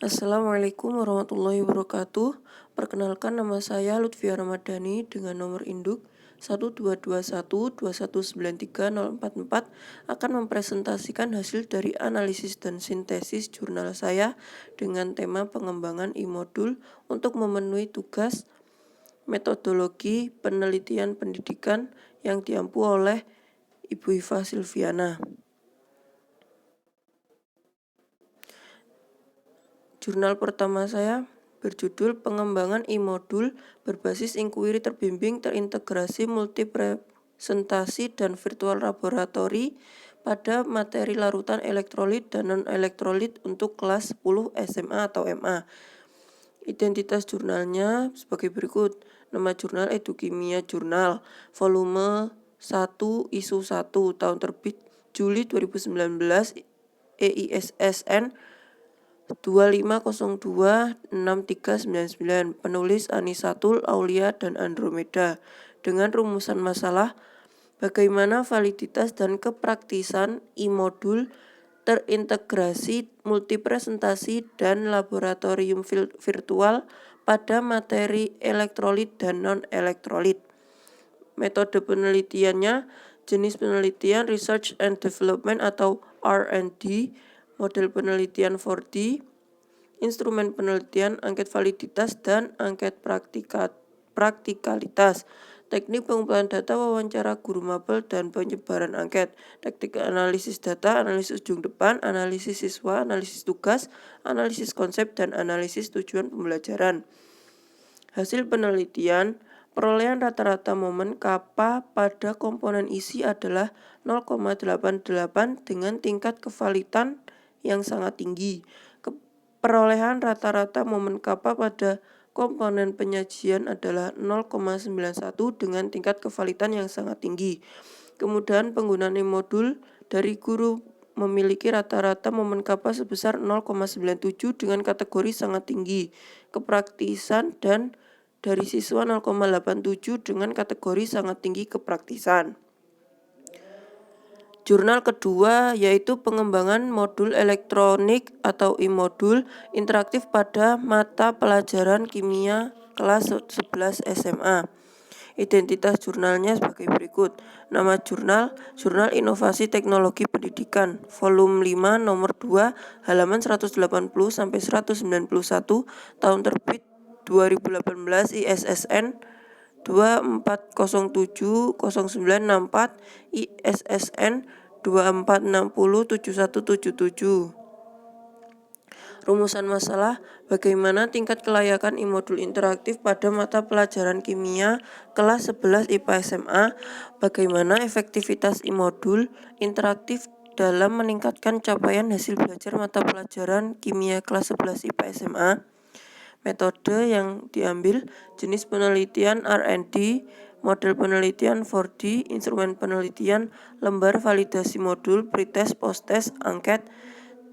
Assalamualaikum warahmatullahi wabarakatuh. Perkenalkan, nama saya Lutfia Ramadhani dengan nomor induk 12212193044 akan mempresentasikan hasil dari analisis dan sintesis jurnal saya dengan tema pengembangan e-modul untuk memenuhi tugas metodologi penelitian pendidikan yang diampu oleh Ibu Iva Silviana. Jurnal pertama saya berjudul Pengembangan e-modul berbasis inquiry terbimbing terintegrasi multipresentasi dan virtual laboratory pada materi larutan elektrolit dan non-elektrolit untuk kelas 10 SMA atau MA. Identitas jurnalnya sebagai berikut. Nama jurnal Edukimia Jurnal, volume 1 isu 1, tahun terbit Juli 2019, EISSN 25026399, penulis Anisatul Aulia dan Andromeda, dengan rumusan masalah bagaimana validitas dan kepraktisan e-modul terintegrasi multipresentasi dan laboratorium virtual pada materi elektrolit dan non-elektrolit. Metode penelitiannya jenis penelitian Research and Development atau R&D, model penelitian 4D, instrumen penelitian, angket validitas, dan angket praktikalitas, teknik pengumpulan data, wawancara guru mapel, dan penyebaran angket, teknik analisis data, analisis ujung depan, analisis siswa, analisis tugas, analisis konsep, dan analisis tujuan pembelajaran. Hasil penelitian, perolehan rata-rata momen kappa pada komponen isi adalah 0,88 dengan tingkat kevalitan yang sangat tinggi. Perolehan rata-rata momen kappa pada komponen penyajian adalah 0,91 dengan tingkat kevalitan yang sangat tinggi. Kemudahan penggunaan e-modul dari guru memiliki rata-rata momen kappa sebesar 0,97 dengan kategori sangat tinggi. Kepraktisan dan dari siswa 0,87 dengan kategori sangat tinggi kepraktisan. Jurnal kedua yaitu pengembangan modul elektronik atau e-modul interaktif pada mata pelajaran kimia kelas 11 SMA. Identitas jurnalnya sebagai berikut. Nama jurnal, Jurnal Inovasi Teknologi Pendidikan, volume 5 nomor 2, halaman 180-191, tahun terbit 2018, ISSN 24070964, ISSN 24607177. Rumusan masalah, bagaimana tingkat kelayakan e-modul interaktif pada mata pelajaran kimia kelas 11 IPA SMA, bagaimana efektivitas e-modul interaktif dalam meningkatkan capaian hasil belajar mata pelajaran kimia kelas 11 IPA SMA. Metode yang diambil, jenis penelitian R&D, model penelitian 4D, instrumen penelitian, lembar validasi modul, pretest, posttest, angket,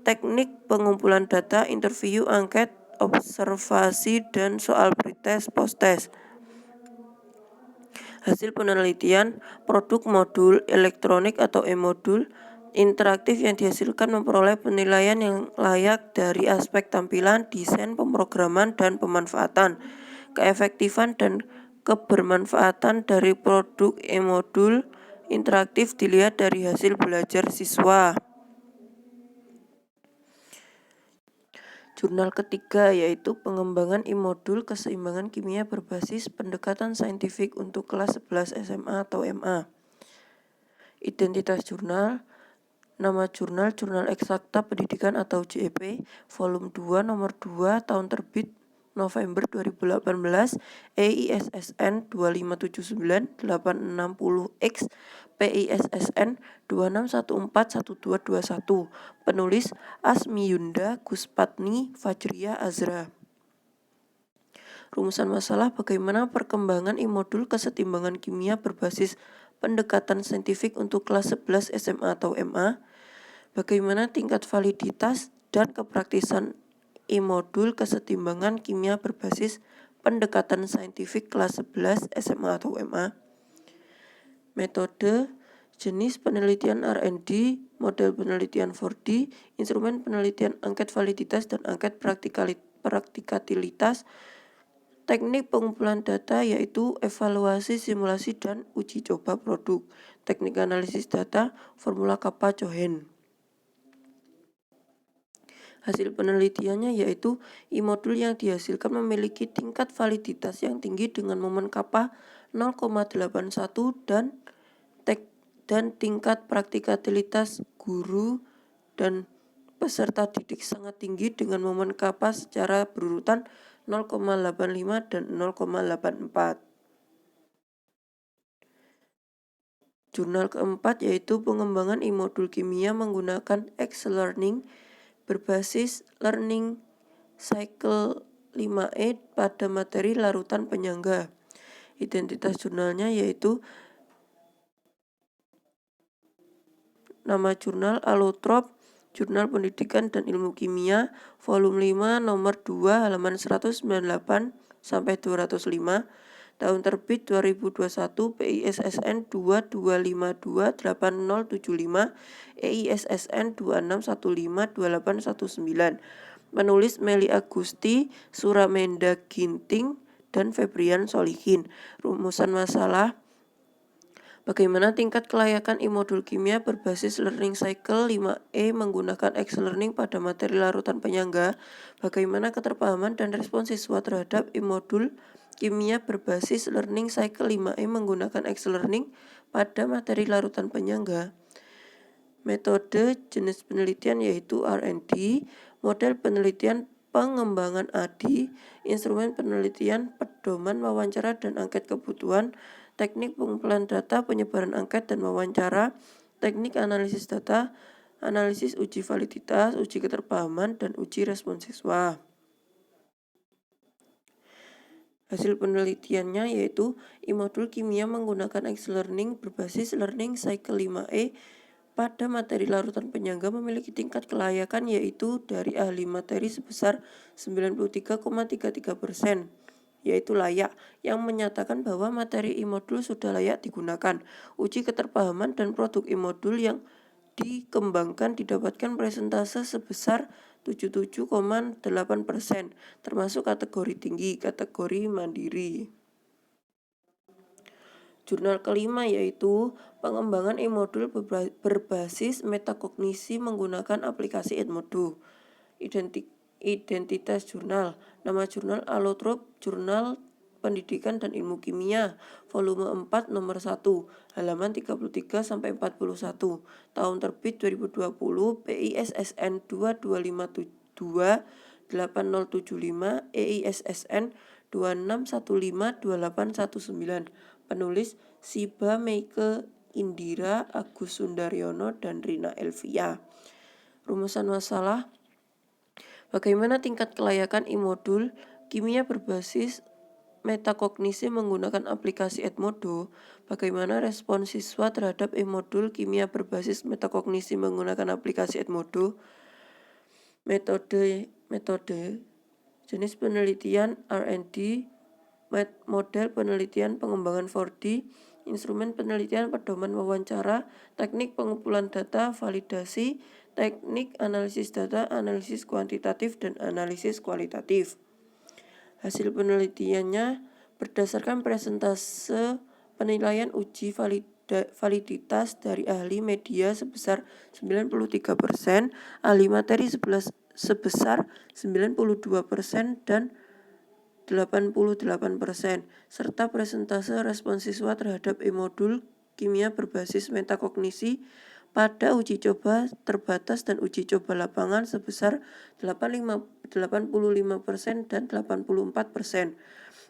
teknik pengumpulan data, interview, angket, observasi, dan soal pretest, posttest. Hasil penelitian, produk modul elektronik atau e-modul interaktif yang dihasilkan memperoleh penilaian yang layak dari aspek tampilan, desain, pemrograman, dan pemanfaatan. Keefektifan dan kebermanfaatan dari produk e-modul interaktif dilihat dari hasil belajar siswa. Jurnal ketiga yaitu pengembangan e-modul keseimbangan kimia berbasis pendekatan saintifik untuk kelas 11 SMA atau MA. Identitas jurnal, nama jurnal Jurnal Eksakta Pendidikan atau JEP, volume 2 nomor 2, tahun terbit November 2018, EISSN 2579860X, PISSN 26141221, penulis Asmiyunda Guspatni Fajriya Azra. Rumusan masalah, bagaimana perkembangan e-modul kesetimbangan kimia berbasis pendekatan saintifik untuk kelas 11 SMA atau MA, bagaimana tingkat validitas dan kepraktisan e-modul kesetimbangan kimia berbasis pendekatan saintifik kelas 11 SMA atau MA. Metode, jenis penelitian R&D, model penelitian 4D, instrumen penelitian angket validitas dan angket praktikabilitas, teknik pengumpulan data yaitu evaluasi, simulasi, dan uji coba produk, teknik analisis data, formula Kappa-Cohen. Hasil penelitiannya yaitu I-modul yang dihasilkan memiliki tingkat validitas yang tinggi dengan momen kappa 0,81 dan tingkat praktikabilitas guru dan peserta didik sangat tinggi dengan momen kappa secara berurutan 0,85 dan 0,84. Jurnal keempat yaitu pengembangan I-modul kimia menggunakan X-Learning berbasis Learning Cycle 5E pada materi larutan penyangga. Identitas jurnalnya yaitu nama jurnal Allotrope, Jurnal Pendidikan dan Ilmu Kimia, volume 5, nomor 2, halaman 198 sampai 205. Tahun terbit 2021, PISSN 22528075, EISSN 26152819. Penulis Meli Agusti, Suramenda Ginting, dan Febrian Solihin. Rumusan masalah: bagaimana tingkat kelayakan I-modul kimia berbasis Learning Cycle 5E menggunakan X-Learning pada materi larutan penyangga? Bagaimana keterpahaman dan respon siswa terhadap I-modul kimia berbasis Learning Cycle 5E menggunakan X-Learning pada materi larutan penyangga? Metode jenis penelitian yaitu R&D, model penelitian pengembangan ADI, instrumen penelitian, pedoman, wawancara, dan angket kebutuhan, teknik pengumpulan data, penyebaran angket dan wawancara, teknik analisis data, analisis uji validitas, uji keterpahaman, dan uji respon siswa. Hasil penelitiannya yaitu I-modul kimia menggunakan X-Learning berbasis Learning Cycle 5E pada materi larutan penyangga memiliki tingkat kelayakan yaitu dari ahli materi sebesar 93,33%, yaitu layak, yang menyatakan bahwa materi I-modul sudah layak digunakan. Uji keterpahaman dan produk I-modul yang dikembangkan didapatkan presentase sebesar 77,8%, termasuk kategori tinggi, kategori mandiri. Jurnal kelima yaitu pengembangan I-modul berbasis metakognisi menggunakan aplikasi Edmodo. Identitas jurnal: nama jurnal Allotrope, Jurnal Pendidikan dan Ilmu Kimia, volume 4, nomor 1, halaman 33 sampai 41. Tahun terbit 2020, PISSN 225280075, EISSN 26152819. Penulis Siba Meike Indira, Agus Sundaryono, dan Rina Elvia. Rumusan masalah: bagaimana tingkat kelayakan I-modul kimia berbasis metakognisi menggunakan aplikasi Edmodo? Bagaimana respon siswa terhadap I-modul kimia berbasis metakognisi menggunakan aplikasi Edmodo? Metode jenis penelitian R&D, model penelitian pengembangan 4D, instrumen penelitian, pedoman, wawancara, teknik pengumpulan data, validasi, teknik analisis data, analisis kuantitatif, dan analisis kualitatif. Hasil penelitiannya berdasarkan presentase penilaian uji validitas dari ahli media sebesar 93%, ahli materi sebesar 92% dan 88%, serta presentase respon siswa terhadap I-modul kimia berbasis metakognisi pada uji coba terbatas dan uji coba lapangan sebesar 85% dan 84%,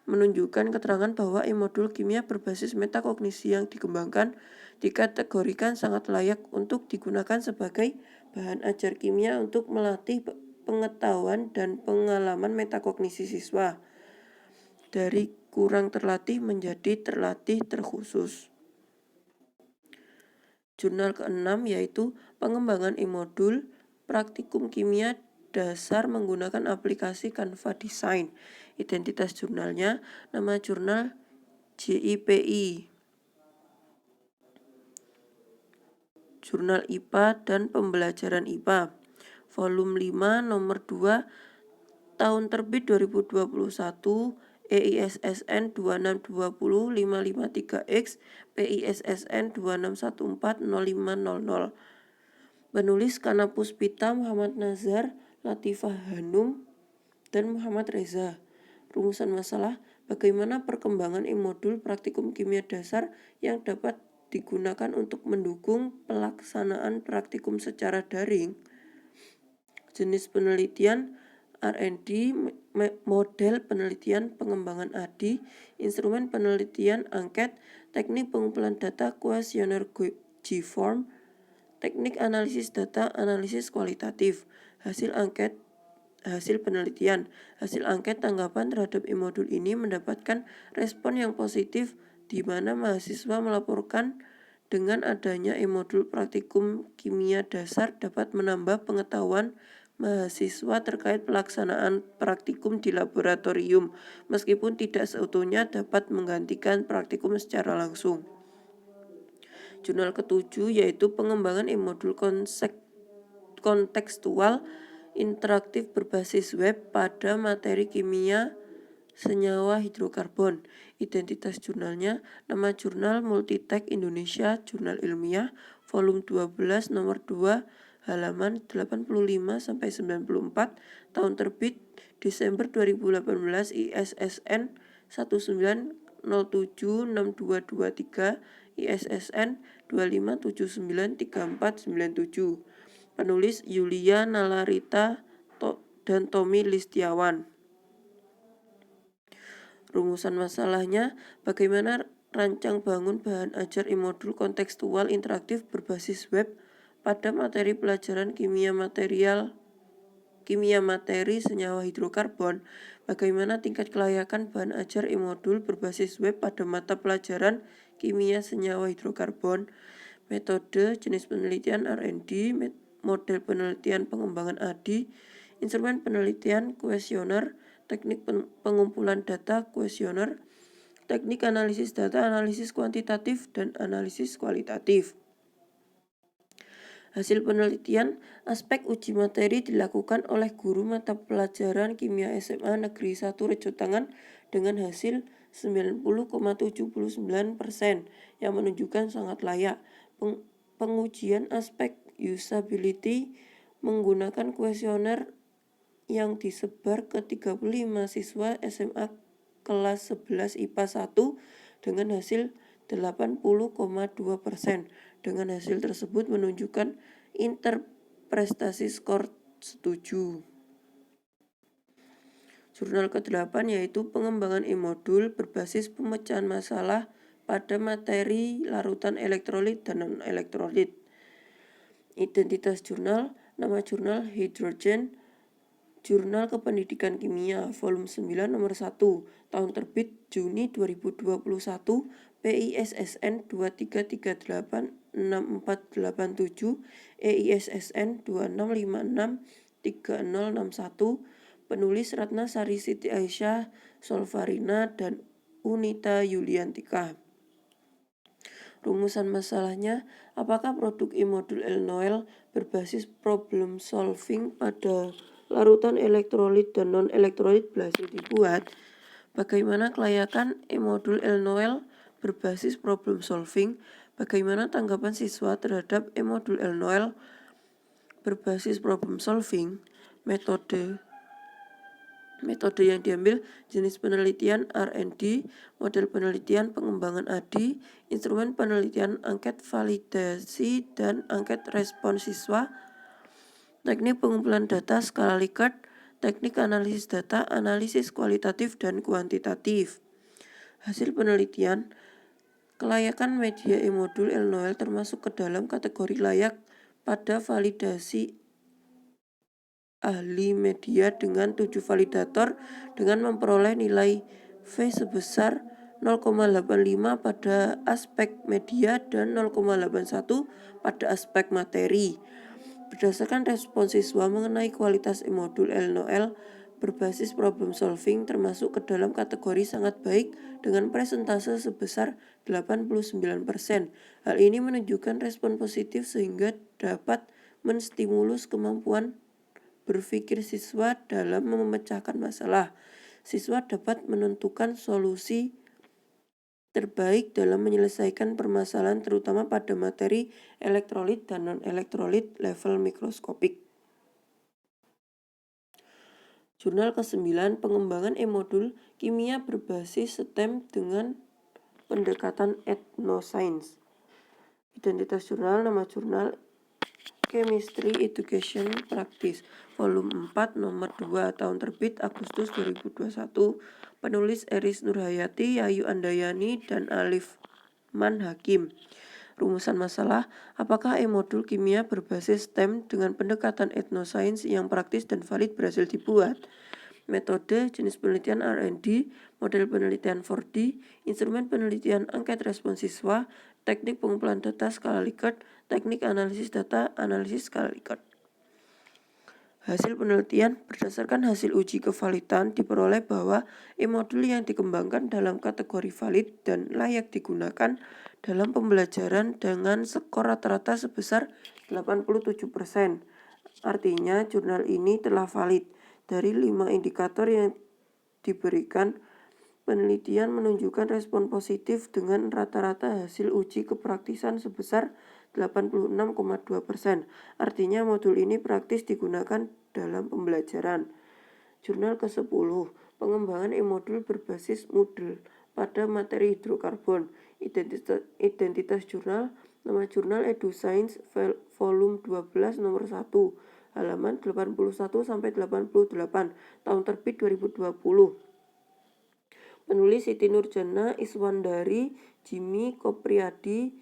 menunjukkan keterangan bahwa I-modul kimia berbasis metakognisi yang dikembangkan dikategorikan sangat layak untuk digunakan sebagai bahan ajar kimia untuk melatih pengetahuan dan pengalaman metakognisi siswa dari kurang terlatih menjadi terlatih terkhusus. Jurnal ke-6 yaitu pengembangan I-modul praktikum kimia dasar menggunakan aplikasi Canva Design. Identitas jurnalnya: nama jurnal JIPI. Jurnal IPA dan Pembelajaran IPA. Volume 5 nomor 2 tahun terbit 2021 EISSN 2620553X PISSN 26140500. Penulis Kana Puspita, Muhammad Nazar, Latifah Hanum, dan Muhammad Reza. Rumusan masalah, bagaimana perkembangan e-modul praktikum kimia dasar yang dapat digunakan untuk mendukung pelaksanaan praktikum secara daring. Jenis penelitian R&D, model penelitian pengembangan ADI, instrumen penelitian angket, teknik pengumpulan data kuesioner G-form, teknik analisis data, analisis kualitatif, hasil angket, hasil penelitian. Hasil angket tanggapan terhadap e-modul ini mendapatkan respon yang positif di mana mahasiswa melaporkan dengan adanya e-modul praktikum kimia dasar dapat menambah pengetahuan mahasiswa terkait pelaksanaan praktikum di laboratorium, meskipun tidak seutuhnya dapat menggantikan praktikum secara langsung. Jurnal ke-7 yaitu pengembangan e-modul kontekstual interaktif berbasis web pada materi kimia senyawa hidrokarbon. Identitas jurnalnya, nama jurnal Multitek Indonesia, Jurnal Ilmiah, volume 12 nomor 2, halaman 85-94, tahun terbit Desember 2018, ISSN 19076223, ISSN 25793497. Penulis Yulia Nalarita dan Tommy Listiawan. Rumusan masalahnya, bagaimana rancang bangun bahan ajar e-modul kontekstual interaktif berbasis web pada materi pelajaran kimia materi senyawa hidrokarbon. Bagaimana tingkat kelayakan bahan ajar e-modul berbasis web pada mata pelajaran kimia senyawa hidrokarbon. Metode, jenis penelitian R&D, model penelitian pengembangan ADI, instrumen penelitian kuesioner, teknik pengumpulan data kuesioner, teknik analisis data, analisis kuantitatif, dan analisis kualitatif. Hasil penelitian, aspek uji materi dilakukan oleh guru mata pelajaran kimia SMA Negeri 1 Rejotangan dengan hasil 90,79% yang menunjukkan sangat layak. Pengujian aspek usability menggunakan kuesioner yang disebar ke 35 siswa SMA kelas 11 IPA 1 dengan hasil 80,2%. Dengan hasil tersebut menunjukkan interprestasi skor setuju. Jurnal ke-8 yaitu pengembangan e-modul berbasis pemecahan masalah pada materi larutan elektrolit dan non-elektrolit. Identitas jurnal, nama jurnal Hydrogen, Jurnal Kependidikan Kimia, volume 9 nomor 1, tahun terbit Juni 2021, PISSN 23386487, EISSN 26563061, penulis Ratna Sari Siti Aisyah Solfarina dan Unita Yuliantika. Rumusan masalahnya, apakah produk e-modul L-Noel berbasis problem solving pada larutan elektrolit dan non-elektrolit berhasil dibuat? Bagaimana kelayakan e-modul L-Noel berbasis problem solving? Bagaimana tanggapan siswa terhadap e-modul L-Noel berbasis problem solving? Metode yang diambil, jenis penelitian R&D, model penelitian pengembangan ADI, instrumen penelitian angket validasi dan angket respon siswa, teknik pengumpulan data skala Likert, teknik analisis data, analisis kualitatif dan kuantitatif. Hasil penelitian, kelayakan media e-modul L-Noel termasuk ke dalam kategori layak pada validasi ahli media dengan 7 validator dengan memperoleh nilai V sebesar 0,85 pada aspek media dan 0,81 pada aspek materi. Berdasarkan respon siswa mengenai kualitas e-modul L-Noel berbasis problem solving termasuk ke dalam kategori sangat baik dengan presentase sebesar 89%. Hal ini menunjukkan respon positif sehingga dapat menstimulus kemampuan berpikir siswa dalam memecahkan masalah. Siswa dapat menentukan solusi terbaik dalam menyelesaikan permasalahan terutama pada materi elektrolit dan non-elektrolit level mikroskopik. Jurnal ke-9, pengembangan e-modul kimia berbasis STEM dengan pendekatan etnoscience. Identitas jurnal, nama jurnal, Chemistry Education Practice, volume 4, nomor 2, tahun terbit Agustus 2021, penulis Eris Nurhayati, Yayu Andayani, dan Alif Man Hakim. Rumusan masalah, apakah e-modul kimia berbasis STEM dengan pendekatan etnoscience yang praktis dan valid berhasil dibuat? Metode, jenis penelitian R&D, model penelitian 4D, instrumen penelitian angket respon siswa, teknik pengumpulan data skala Likert, teknik analisis data, analisis skala Likert. Hasil penelitian, berdasarkan hasil uji kevalidan diperoleh bahwa e-modul yang dikembangkan dalam kategori valid dan layak digunakan dalam pembelajaran dengan skor rata-rata sebesar 87%. Artinya jurnal ini telah valid. Dari 5 indikator yang diberikan, penelitian menunjukkan respon positif dengan rata-rata hasil uji kepraktisan sebesar 86,2%. Artinya modul ini praktis digunakan dalam pembelajaran. Jurnal ke-10, pengembangan e-modul berbasis Moodle pada materi hidrokarbon. Identitas jurnal, nama jurnal EduScience, volume 12, nomor 1, halaman 81-88, tahun terbit 2020. Penulis Siti Nurjana, Iswandari, Jimmy Kopriyadi,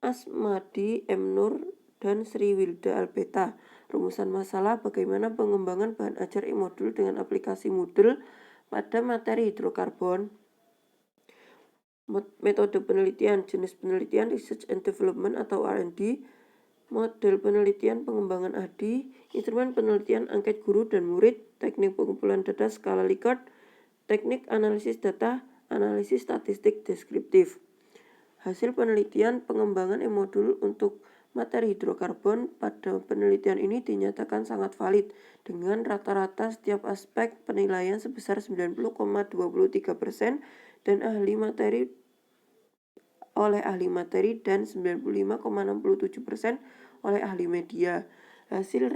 Asmadi M. Nur, dan Sri Wilda Albeta. Rumusan masalah, bagaimana pengembangan bahan ajar e-modul dengan aplikasi Moodle pada materi hidrokarbon. Metode penelitian, jenis penelitian Research and Development atau R&D, model penelitian pengembangan ADI, instrumen penelitian angket guru dan murid, teknik pengumpulan data skala Likert, teknik analisis data, analisis statistik deskriptif. Hasil penelitian pengembangan e-modul untuk materi hidrokarbon pada penelitian ini dinyatakan sangat valid dengan rata-rata setiap aspek penilaian sebesar 90,23% dan oleh ahli materi dan 95,67% oleh ahli media. Hasil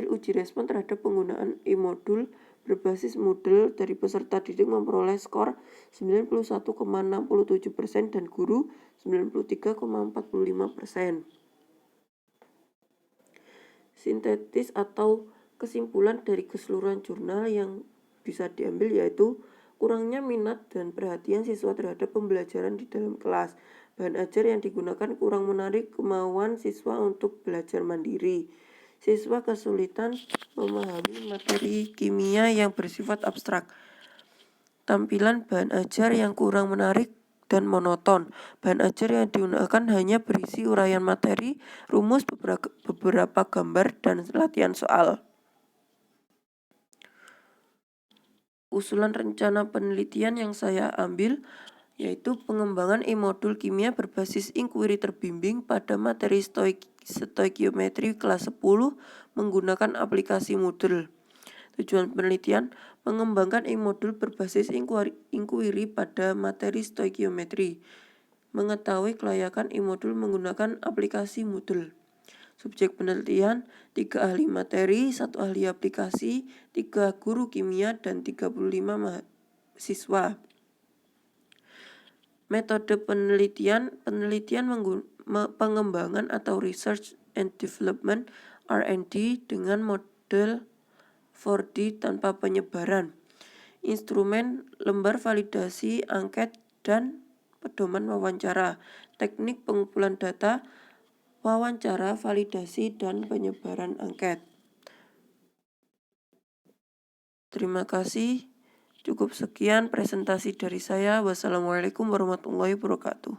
uji respon terhadap penggunaan e-modul berbasis Moodle dari peserta didik memperoleh skor 91,67% dan guru 93,45%. Sintetis atau kesimpulan dari keseluruhan jurnal yang bisa diambil yaitu kurangnya minat dan perhatian siswa terhadap pembelajaran di dalam kelas. Bahan ajar yang digunakan kurang menarik kemauan siswa untuk belajar mandiri. Siswa kesulitan memahami materi kimia yang bersifat abstrak. Tampilan bahan ajar yang kurang menarik dan monoton. Bahan ajar yang digunakan hanya berisi uraian materi, rumus, beberapa gambar, dan latihan soal. Usulan rencana penelitian yang saya ambil yaitu pengembangan e-modul kimia berbasis inquiry terbimbing pada materi stoikiometri kelas 10 menggunakan aplikasi Moodle. Tujuan penelitian, mengembangkan e-modul berbasis inquiry pada materi stoikiometri. Mengetahui kelayakan e-modul menggunakan aplikasi Moodle. Subjek penelitian, 3 ahli materi, 1 ahli aplikasi, 3 guru kimia, dan 35 mahasiswa. Metode penelitian pengembangan atau Research and Development R&D dengan model 4D tanpa penyebaran. Instrumen, lembar validasi, angket, dan pedoman wawancara. Teknik pengumpulan data, wawancara, validasi, dan penyebaran angket. Terima kasih. Cukup sekian presentasi dari saya. Wassalamualaikum warahmatullahi wabarakatuh.